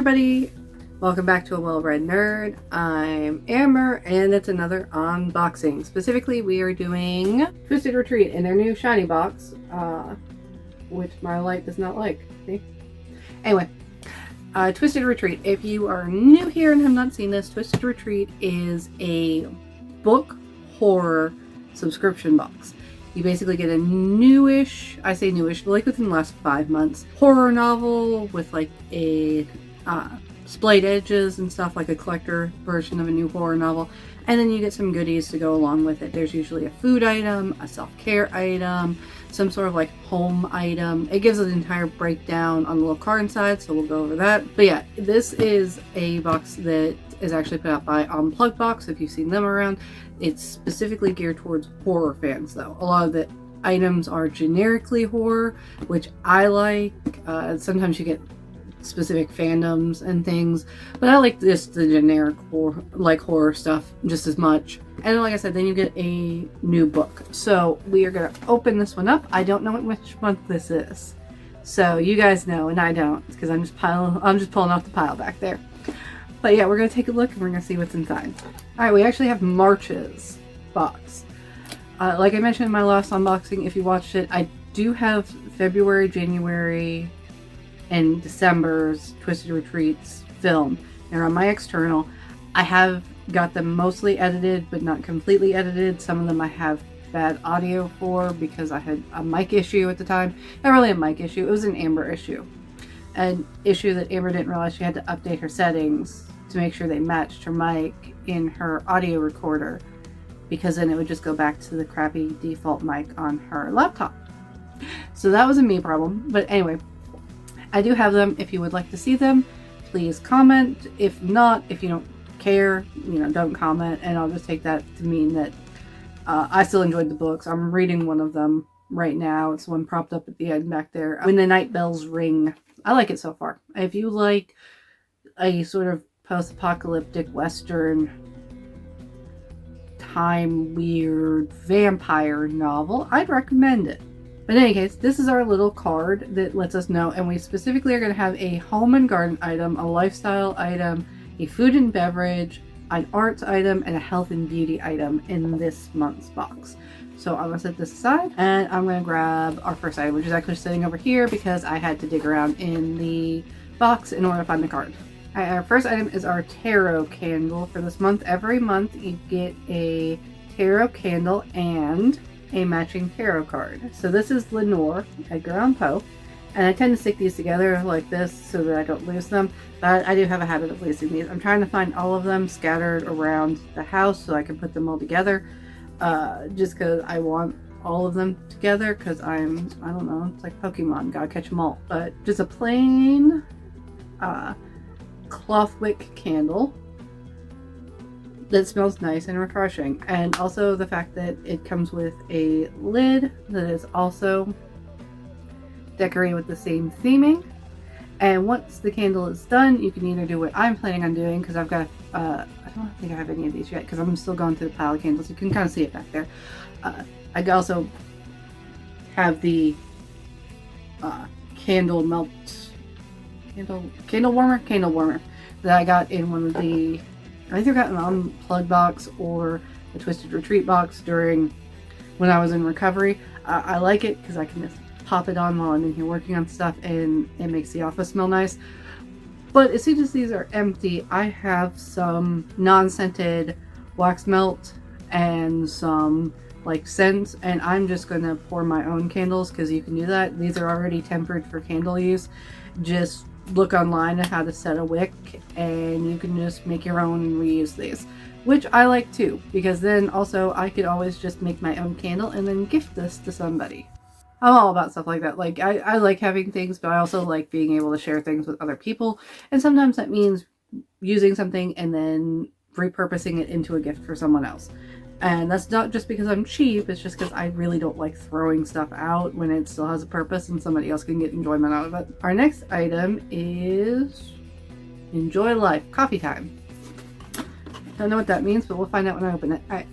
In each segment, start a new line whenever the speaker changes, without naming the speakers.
everybody, welcome back to A Well-Read Nerd. I'm Amber and it's another unboxing. Specifically, we are doing Twisted Retreat in their new shiny box, which my light does not like. See? Anyway, Twisted Retreat. If you are new here and have not seen this, Twisted Retreat is a book horror subscription box. You basically get a newish, I say newish, like within the last 5 months, horror novel with like a splayed edges and stuff, like a collector version of a new horror novel. And then you get some goodies to go along with it. There's usually a food item, a self-care item, some sort of like home item. It gives an entire breakdown on the little card inside, so we'll go over that. But yeah, this is a box that is actually put out by Unplugged Box, if you've seen them around. It's specifically geared towards horror fans though. A lot of the items are generically horror, which I like. Sometimes you get specific fandoms and things, but I like just the generic horror stuff just as much. And like I said, then you get a new book. So we are going to open this one up. I don't know which month this is, so you guys know and I don't, because I'm just pulling off the pile back there. But yeah, we're going to take a look and we're going to see what's inside. Alright, we actually have March's box. Like I mentioned in my last unboxing, if you watched it, I do have February, January, and December's Twisted Retreats filmed. They're on my external. I have got them mostly edited, but not completely edited. Some of them I have bad audio for because I had a mic issue at the time. Not really a mic issue, it was an Amber issue. An issue that Amber didn't realize she had to update her settings to make sure they matched her mic in her audio recorder, because then it would just go back to the crappy default mic on her laptop. So that was a me problem. But anyway, I do have them. If you would like to see them, please comment. If not, if you don't care, don't comment, and I'll just take that to mean that I still enjoyed the books. I'm reading one of them right now. It's the one propped up at the end back there. When the Night Bells Ring. I like it so far. If you like a sort of post-apocalyptic Western time weird vampire novel, I'd recommend it. But in any case, this is our little card that lets us know, and we specifically are going to have a home and garden item, a lifestyle item, a food and beverage, an arts item, and a health and beauty item in this month's box. So I'm going to set this aside and I'm going to grab our first item, which is actually sitting over here because I had to dig around in the box in order to find the card. Our first item is our tarot candle for this month. Every month you get a tarot candle and a matching tarot card. So this is Lenore, Edgar Allan Poe, and I tend to stick these together like this so that I don't lose them, but I do have a habit of losing these. I'm trying to find all of them scattered around the house so I can put them all together, just because I want all of them together, because I don't know, it's like Pokemon, gotta catch them all. But just a plain cloth wick candle that smells nice and refreshing, and also the fact that it comes with a lid that is also decorated with the same theming. And once the candle is done, you can either do what I'm planning on doing, because I've got I don't think I have any of these yet because I'm still going through the pile of candles. You can kind of see it back there. I also have the candle warmer that I got in one of the, I either got an Unplugged box or a Twisted Retreat box when I was in recovery. I like it because I can just pop it on while I'm in here working on stuff and it makes the office smell nice. But as soon as these are empty, I have some non-scented wax melt and some like scents, and I'm just gonna pour my own candles because you can do that. These are already tempered for candle use. Just look online at how to set a wick and you can just make your own and reuse these, which I like too, because then also I could always just make my own candle and then gift this to somebody. I'm all about stuff like that. Like I like having things, but I also like being able to share things with other people, and sometimes that means using something and then repurposing it into a gift for someone else. And that's not just because I'm cheap, it's just because I really don't like throwing stuff out when it still has a purpose and somebody else can get enjoyment out of it. Our next item is Enjoy Life, coffee time. Don't know what that means, but we'll find out when I open it. Alright,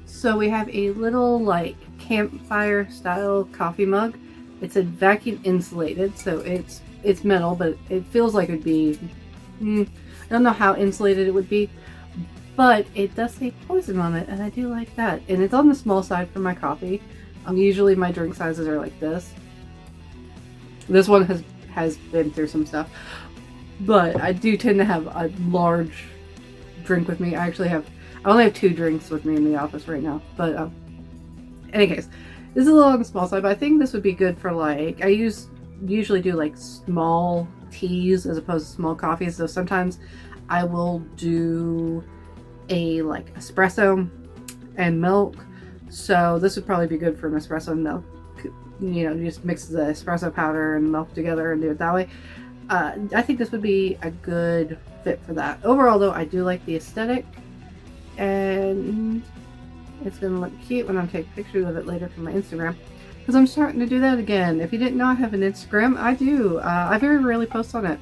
so we have a little like campfire style coffee mug. It's a vacuum insulated, so it's metal, but it feels like it'd be I don't know how insulated it would be, but it does say poison on it, and I do like that. And it's on the small side for my coffee. Usually my drink sizes are like this. This one has been through some stuff, but I do tend to have a large drink with me. I only have 2 drinks with me in the office right now, but in any case, this is a little on the small side, but I think this would be good for like, I usually do like small teas as opposed to small coffees, so sometimes I will do a like espresso and milk. So this would probably be good for an espresso and milk. You know, you just mix the espresso powder and milk together and do it that way. I think this would be a good fit for that. Overall though, I do like the aesthetic, and it's gonna look cute when I take pictures of it later for my Instagram, because I'm starting to do that again. If you didn't know I have an Instagram, I do. I very rarely post on it.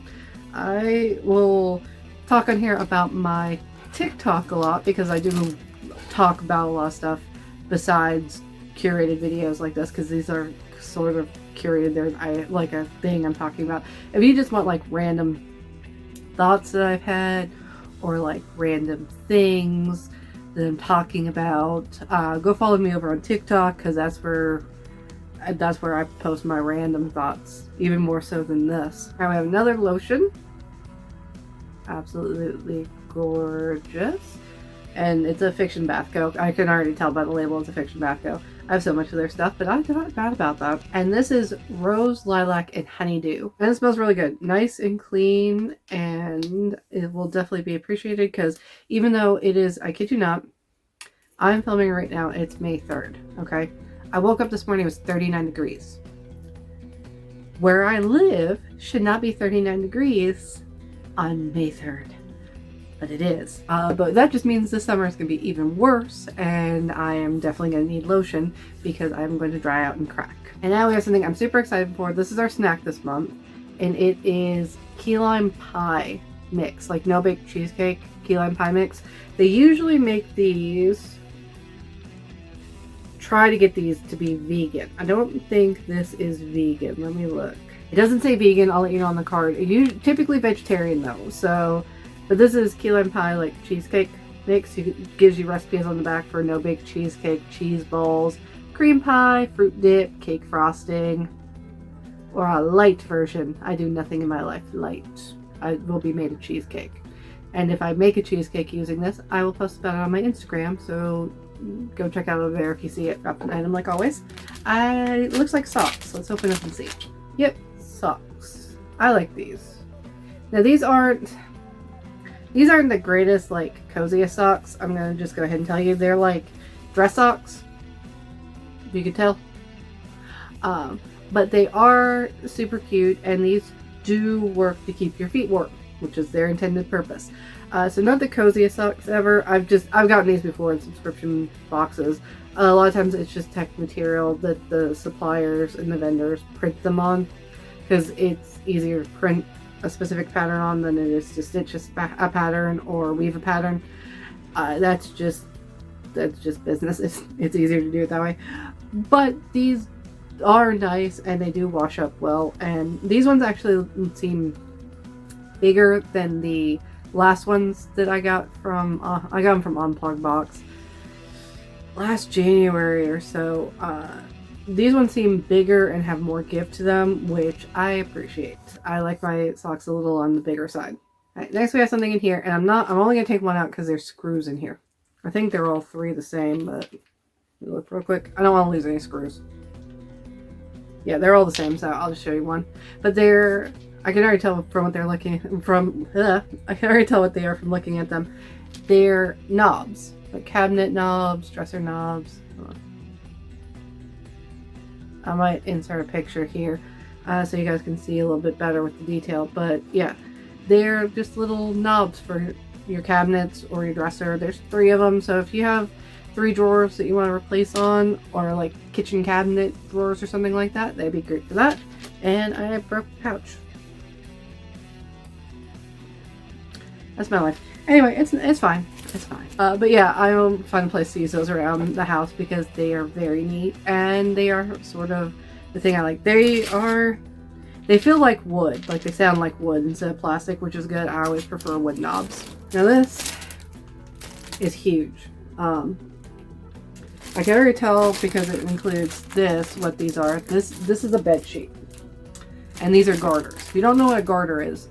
I will talk on here about my TikTok a lot, because I do talk about a lot of stuff besides curated videos like this, because these are sort of curated. There's like a thing I'm talking about. If you just want like random thoughts that I've had, or like random things that I'm talking about, go follow me over on TikTok, because that's where I post my random thoughts, even more so than this. I have another lotion, absolutely gorgeous, and it's a Fiction Bath Co. I can already tell by the label it's a Fiction Bath Co. I have so much of their stuff, but I'm not bad about that. And this is Rose, Lilac, and Honeydew, and it smells really good, nice and clean, and it will definitely be appreciated, because even though it is, I kid you not, I'm filming right now, it's May 3rd, okay? I woke up this morning, it was 39 degrees. Where I live should not be 39 degrees on May 3rd. But it is. But that just means this summer is going to be even worse, and I am definitely going to need lotion, because I'm going to dry out and crack. And now we have something I'm super excited for. This is our snack this month, and it is key lime pie mix, like no bake cheesecake key lime pie mix. They usually make these, try to get these to be vegan. I don't think this is vegan. Let me look. It doesn't say vegan. I'll let you know on the card. Typically vegetarian though, so. But this is key lime pie, like cheesecake mix. It gives you recipes on the back for no bake cheesecake, cheese balls, cream pie, fruit dip, cake frosting, or a light version. I do nothing in my life light. I will be made a cheesecake. And if I make a cheesecake using this, I will post about it on my Instagram, so go check out over there if you see it. Drop an item like always. It looks like socks. Let's open up and see. Yep, socks. I like these. Now these aren't the greatest, like, coziest socks. I'm gonna just go ahead and tell you. They're like dress socks, if you could tell. But they are super cute, and these do work to keep your feet warm, which is their intended purpose. So not the coziest socks ever. I've gotten these before in subscription boxes. A lot of times it's just tech material that the suppliers and the vendors print them on, because it's easier to print a specific pattern on than it is to stitch a pattern or weave a pattern. That's just business. It's easier to do it that way. But these are nice, and they do wash up well, and these ones actually seem bigger than the last ones that I got from I got them from Unplugged box last January or so. These ones seem bigger and have more give to them, which I appreciate. I like my socks a little on the bigger side. All right, next we have something in here, and I'm only gonna take one out because there's screws in here. I think they're all 3 the same, but let me look real quick. I don't want to lose any screws. Yeah, they're all the same, so I'll just show you one. But I can already tell from what they're looking from. I can already tell what they are from looking at them. They're knobs, like cabinet knobs, dresser knobs. I might insert a picture here so you guys can see a little bit better with the detail. But yeah, they're just little knobs for your cabinets or your dresser. There's 3 of them, so if you have 3 drawers that you want to replace on, or like kitchen cabinet drawers or something like that, they'd be great for that. And I broke the pouch. That's my life. Anyway, it's fine. It's fine. But yeah, I will find a place to use those around the house because they are very neat, and they are sort of the thing I like. They They feel like wood, like they sound like wood instead of plastic, which is good. I always prefer wood knobs. Now this is huge. I can already tell because it includes this, what these are. This is a bed sheet. And these are garters. If you don't know what a garter is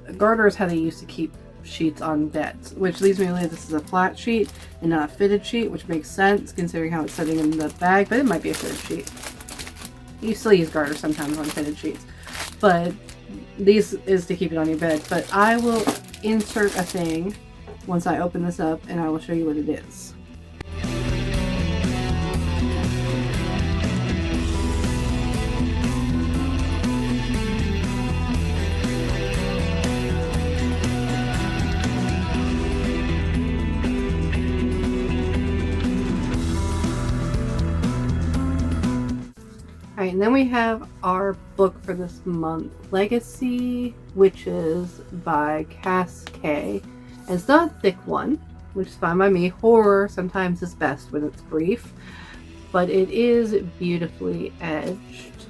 how they used to keep sheets on beds, which leads me to believe this is a flat sheet and not a fitted sheet, which makes sense considering how it's sitting in the bag, but it might be a fitted sheet. You still use garters sometimes on fitted sheets, but these is to keep it on your bed. But I will insert a thing once I open this up and I will show you what it is. Alright, and then we have our book for this month, Legacy Witches by Cass K. And it's not a thick one, which is fine by me. Horror sometimes is best when it's brief, but it is beautifully edged.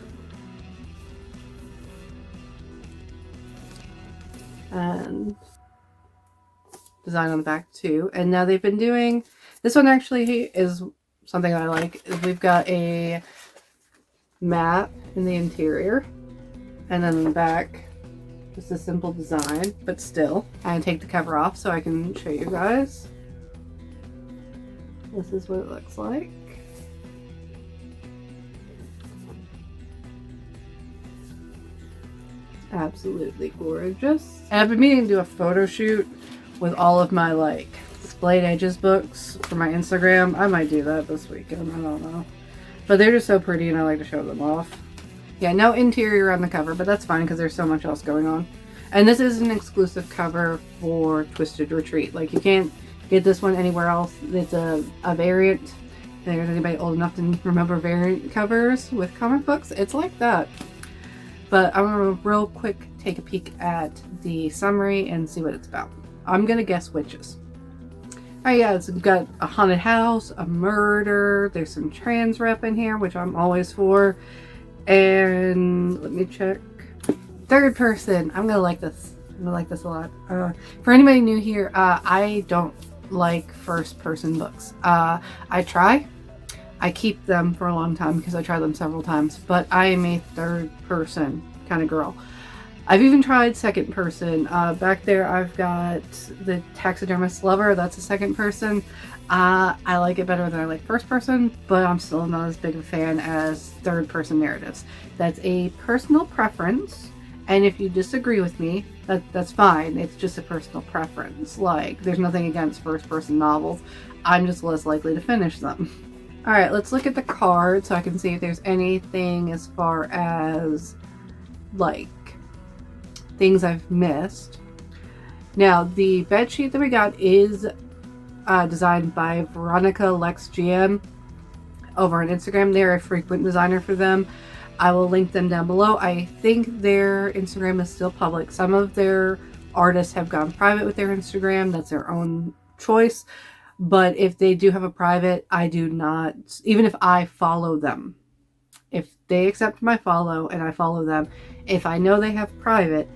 And design on the back too. And now they've been doing, this one actually is something I like. We've got a map in the interior, and then in the back just a simple design, but still I take the cover off so I can show you guys. This is what it looks like. Absolutely gorgeous. And I've been meaning to do a photo shoot with all of my like Splayed Edges books for my Instagram. I might do that this weekend, I don't know. But they're just so pretty and I like to show them off. Yeah, no interior on the cover, but that's fine because there's so much else going on. And this is an exclusive cover for Twisted Retreat. Like, you can't get this one anywhere else. It's a variant. If there's anybody old enough to remember variant covers with comic books, it's like that. But I'm going to real quick take a peek at the summary and see what it's about. I'm going to guess witches. Oh yeah, it's got a haunted house, a murder, there's some trans rep in here, which I'm always for. And let me check. Third person. I'm gonna like this. I'm gonna like this a lot. For anybody new here, I don't like first person books. I try. I keep them for a long time because I tried them several times, but I am a third person kind of girl. I've even tried second person. Back there I've got the Taxidermist Lover. That's a second person. I like it better than I like first person, but I'm still not as big of a fan as third person narratives. That's a personal preference, and if you disagree with me, that's fine. It's just a personal preference. Like, there's nothing against first person novels. I'm just less likely to finish them. Alright, let's look at the card so I can see if there's anything as far as like things I've missed. Now, the bed sheet that we got is designed by Veronica Lex GM over on Instagram. They're a frequent designer for them. I will link them down below. I think their Instagram is still public. Some of their artists have gone private with their Instagram. That's their own choice. But if they do have a private, I do not, even if I follow them, if they accept my follow and I follow them, if I know they have private,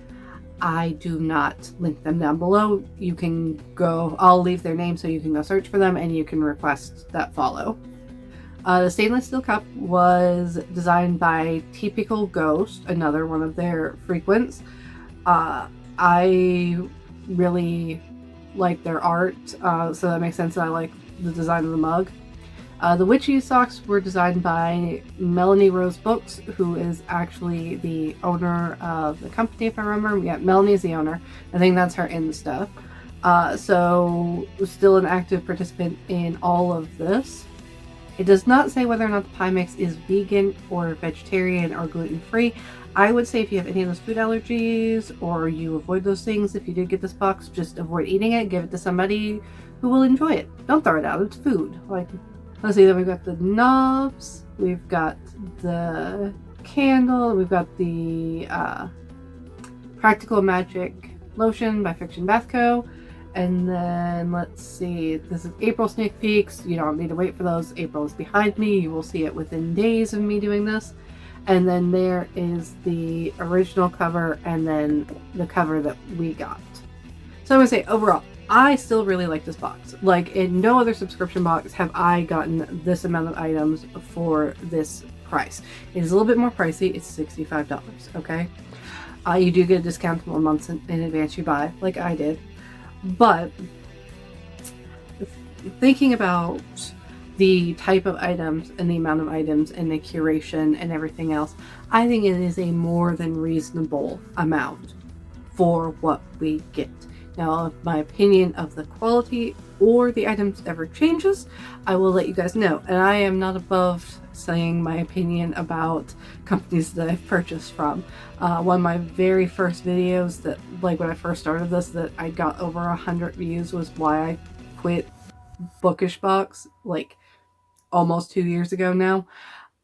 I do not link them down below. You can go, I'll leave their name so you can go search for them and you can request that follow. The stainless steel cup was designed by Typical Ghost, another one of their frequents. I really like their art, so that makes sense that I like the design of the mug. The Witchy socks were designed by Melanie Rose Books, who is actually the owner of the company, if I remember. Yeah, Melanie's the owner. I think that's her in the stuff. So still an active participant in all of this. It does not say whether or not the pie mix is vegan or vegetarian or gluten-free. I would say if you have any of those food allergies or you avoid those things, if you did get this box, just avoid eating it. Give it to somebody who will enjoy it. Don't throw it out. It's food. Like, let's see, then we've got the knobs, we've got the candle, we've got the Practical Magic Lotion by Fiction Bath Co. And then let's see, this is April sneak peeks. You don't need to wait for those. April is behind me. You will see it within days of me doing this. And then there is the original cover and then the cover that we got. So I'm going to say overall, I still really like this box. Like in no other subscription box have I gotten this amount of items for this price. It is a little bit more pricey. It's $65, okay? You do get a discount 1 month in advance you buy, like I did. But thinking about the type of items and the amount of items and the curation and everything else, I think it is a more than reasonable amount for what we get. Now, if my opinion of the quality or the items ever changes, I will let you guys know. And I am not above saying my opinion about companies that I've purchased from. One of my very first videos that, like when I first started this, that I got over 100 views was why I quit Bookish Box, like almost 2 years ago now.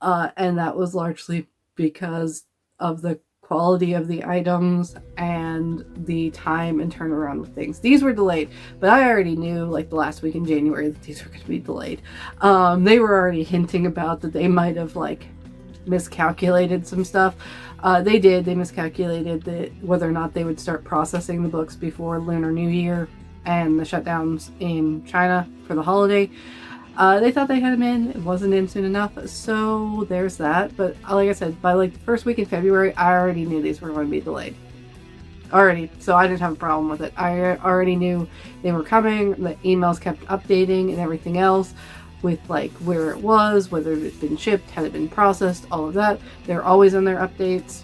And that was largely because of the quality of the items and the time and turnaround with things. These were delayed, but I already knew like the last week in January that these were going to be delayed. They were already hinting about that they might have like miscalculated some stuff. They did. They miscalculated whether or not they would start processing the books before Lunar New Year and the shutdowns in China for the holiday. They thought they had them in. It wasn't in soon enough, so there's that. But like I said, by like the first week in February, I already knew these were going to be delayed. Already, so I didn't have a problem with it. I already knew they were coming. The emails kept updating and everything else with like where it was, whether it had been shipped, had it been processed, all of that. They're always on their updates.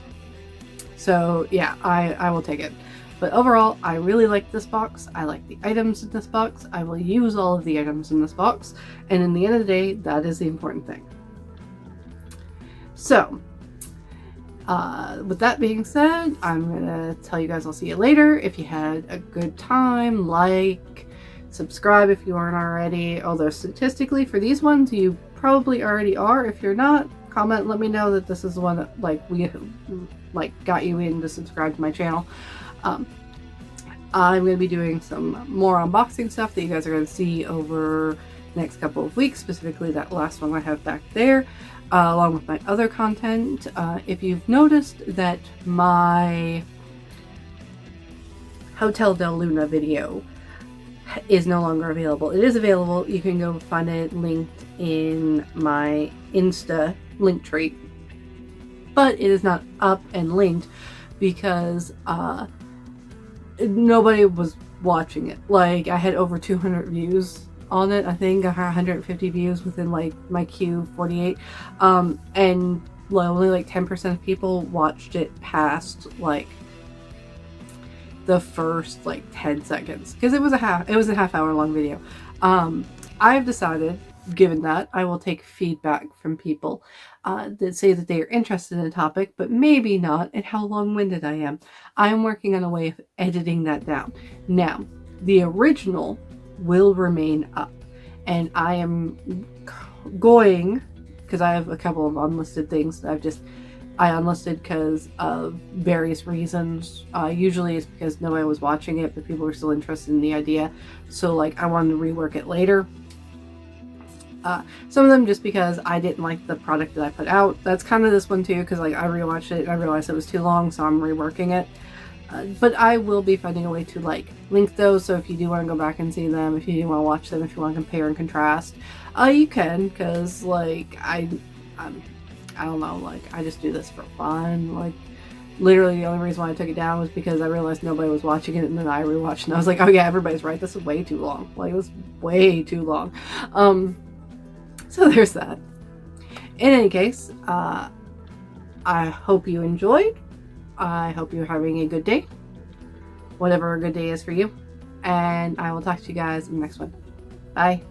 So yeah, I will take it. But overall, I really like this box. I like the items in this box. I will use all of the items in this box. And in the end of the day, that is the important thing. So, with that being said, I'm going to tell you guys I'll see you later. If you had a good time, like, subscribe if you aren't already. Although statistically, for these ones, you probably already are. If you're not, comment and let me know that this is the one that we got you in to subscribe to my channel. I'm going to be doing some more unboxing stuff that you guys are going to see over the next couple of weeks, specifically that last one I have back there, along with my other content. If you've noticed that my Hotel Del Luna video is no longer available. It is available. You can go find it linked in my Insta link tree, but it is not up and linked because nobody was watching it. Like, I had over 200 views on it. I think I had 150 views within like my Q48, and only like 10% of people watched it past like the first like 10 seconds because it was a half hour long video. I've decided, given that, I will take feedback from people that say that they are interested in a topic, but maybe not, and how long-winded I am. I am working on a way of editing that down. Now, the original will remain up, and I am going, because I have a couple of unlisted things that I unlisted because of various reasons. Usually it's because nobody was watching it, but people were still interested in the idea. So like I wanted to rework it later. Some of them just because I didn't like the product that I put out. That's kind of this one too, because like I rewatched it and I realized it was too long, so I'm reworking it. But I will be finding a way to like link those, so if you do want to go back and see them, if you do want to watch them, if you want to compare and contrast, you can, because like I don't know, like I just do this for fun. Like literally the only reason why I took it down was because I realized nobody was watching it, and then I rewatched and I was like, oh yeah, everybody's right, this is way too long. Like it was way too long. So there's that. In any case, I hope you enjoyed. I hope you're having a good day, whatever a good day is for you, and I will talk to you guys in the next one. Bye.